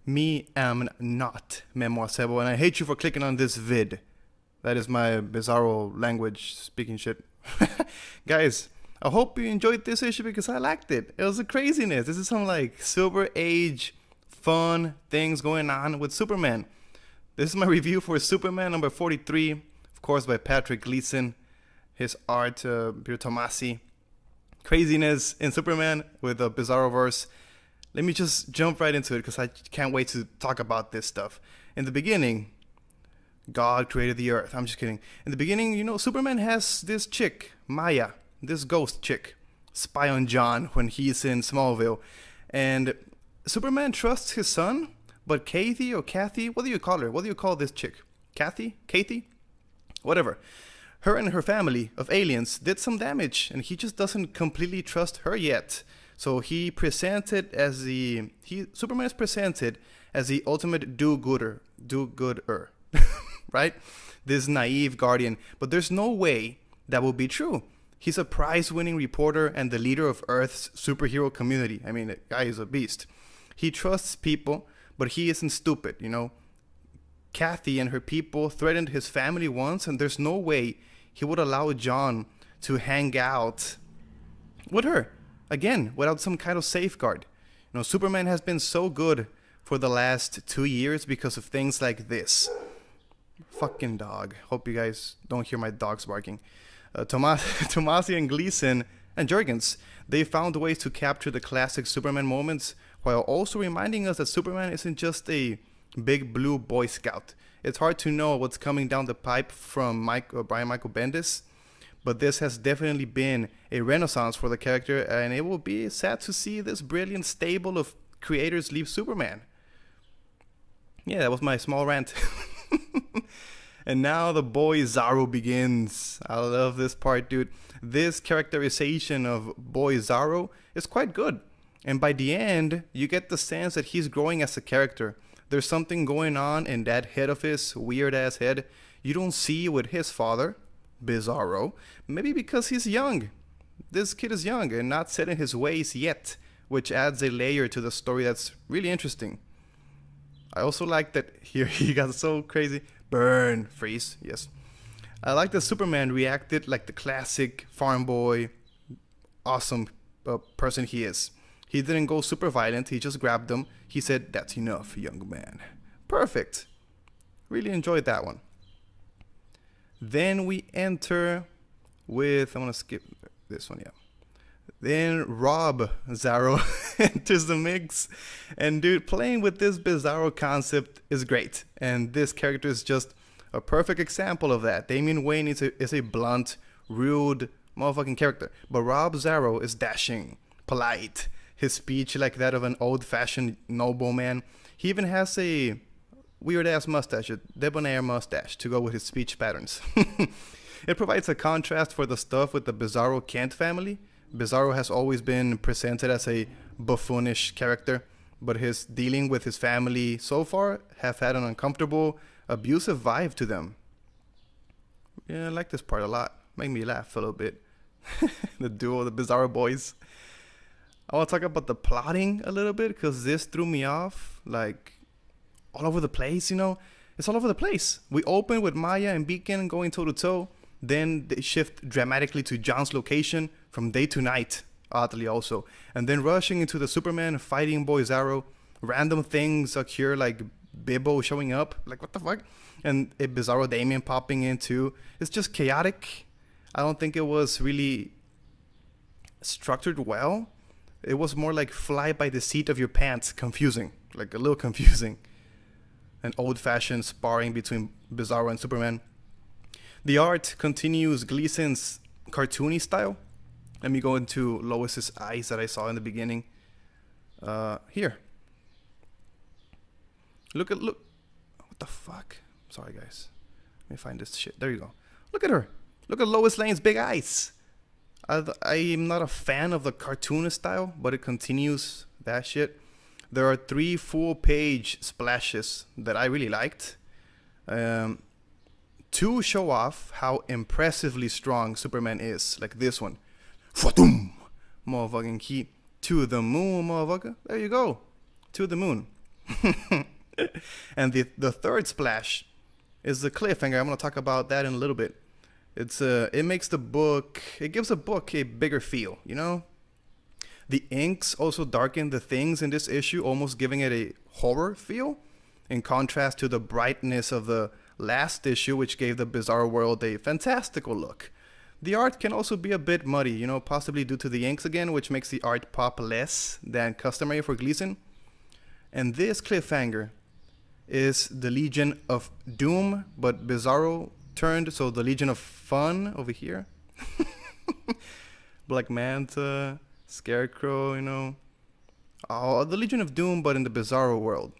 Me am not Memoir Sebo, and I hate you for clicking on this vid. That is my bizarro language speaking shit. Guys, I hope you enjoyed this issue because I liked it. It was a craziness. This is some like Silver Age fun things going on with Superman. This is my review for Superman number 43, of course by Patrick Gleason. His art, Pier Tomasi. Craziness in Superman with the Bizarroverse. Let me just jump right into it because I can't wait to talk about this stuff. In the beginning, God created the earth. I'm just kidding. In the beginning, you know, Superman has this chick, Maya, this ghost chick, spy on John when he's in Smallville. And Superman trusts his son, but Kathy or Kathy, what do you call her? What do you call this chick? Kathy? Kathy? Whatever. Her and her family of aliens did some damage, and he just doesn't completely trust her yet. So he presented as Superman is presented as the ultimate do-gooder, right? This naive guardian. But there's no way that will be true. He's a prize-winning reporter and the leader of Earth's superhero community. I mean, the guy is a beast. He trusts people, but he isn't stupid, you know. Kathy and her people threatened his family once, and there's no way he would allow John to hang out with her again without some kind of safeguard. You know, Superman has been so good for the last 2 years because of things like this. Fucking dog. Hope you guys don't hear my dogs barking. Tomasi and Gleason and Jurgens, they found ways to capture the classic Superman moments while also reminding us that Superman isn't just a big blue Boy Scout. It's hard to know what's coming down the pipe from Brian Michael Bendis, but this has definitely been a renaissance for the character, and it will be sad to see this brilliant stable of creators leave Superman. Yeah, that was my small rant. And now the boy Zorro begins. I love this part, dude. This characterization of boy Zorro is quite good. And by the end, you get the sense that he's growing as a character. There's something going on in that head of his, weird-ass head, you don't see with his father, Bizarro. Maybe because he's young. This kid is young and not set in his ways yet, which adds a layer to the story that's really interesting. I also like that here he got so crazy. Burn, freeze, yes. I like that Superman reacted like the classic farm boy, awesome person he is. He didn't go super violent, he just grabbed them. He said, "That's enough, young man." Perfect. Really enjoyed that one. Then we enter with, I'm gonna skip this one, yeah. Then Rob Zorro enters the mix. And dude, playing with this Bizarro concept is great. And this character is just a perfect example of that. Damian Wayne is a blunt, rude motherfucking character. But Rob Zorro is dashing, polite. His speech like that of an old-fashioned nobleman. He even has a weird-ass mustache, a debonair mustache, to go with his speech patterns. It provides a contrast for the stuff with the Bizarro Kent family. Bizarro has always been presented as a buffoonish character, but his dealing with his family so far have had an uncomfortable, abusive vibe to them. Yeah, I like this part a lot. Make me laugh a little bit. The duo, the Bizarro boys. I want to talk about the plotting a little bit because this threw me off, like, all over the place, you know? It's all over the place. We open with Maya and Beacon going toe-to-toe. Then they shift dramatically to John's location from day to night, oddly also. And then rushing into the Superman fighting boy Zorro. Random things occur like Bibbo showing up. Like, what the fuck? And a Bizarro Damian popping in too. It's just chaotic. I don't think it was really structured well. It was more like fly by the seat of your pants, confusing. Like a little confusing. An old-fashioned sparring between Bizarro and Superman. The art continues Gleason's cartoony style. Let me go into Lois's eyes that I saw in the beginning. Here. Look. What the fuck? Sorry, guys. Let me find this shit. There you go. Look at her. Look at Lois Lane's big eyes. I'm not a fan of the cartoonist style, but it continues that shit. There are 3 full-page splashes that I really liked. 2 show off how impressively strong Superman is, like this one. Motherfucking key to the moon, motherfucker. There you go. To the moon. And the third splash is the cliffhanger. I'm going to talk about that in a little bit. It makes the book, it gives the book a bigger feel, you know? The inks also darken the things in this issue, almost giving it a horror feel, in contrast to the brightness of the last issue, which gave the Bizarro World a fantastical look. The art can also be a bit muddy, you know, possibly due to the inks again, which makes the art pop less than customary for Gleason. And this cliffhanger is the Legion of Doom, but Bizarro turned, so the Legion of Fun over here. Black Manta, Scarecrow, you know. Oh, the Legion of Doom, but in the Bizarro world.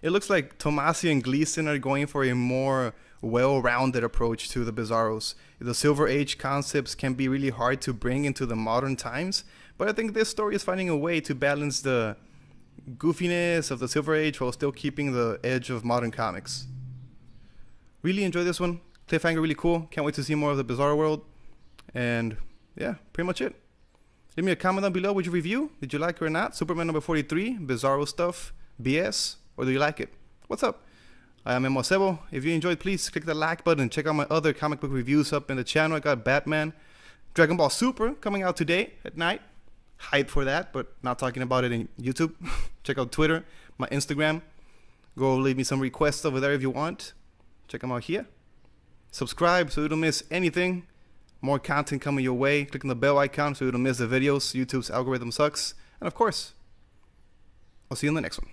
It looks like Tomasi and Gleason are going for a more well-rounded approach to the Bizarros. The Silver Age concepts can be really hard to bring into the modern times, but I think this story is finding a way to balance the goofiness of the Silver Age while still keeping the edge of modern comics. Really enjoy this one. Cliffhanger really cool. Can't wait to see more of the Bizarro world. And yeah, pretty much it. Leave me a comment down below with your review. Did you like it or not? Superman number 43, Bizarro stuff, BS, or do you like it? What's up? I am Memo Sebo. If you enjoyed, please click the like button. Check out my other comic book reviews up in the channel. I got Batman, Dragon Ball Super coming out today at night. Hype for that, but not talking about it in YouTube. Check out Twitter, my Instagram. Go leave me some requests over there if you want. Check them out here. Subscribe so you don't miss anything. More content coming your way. Click on the bell icon so you don't miss the videos. YouTube's algorithm sucks. And of course, I'll see you in the next one.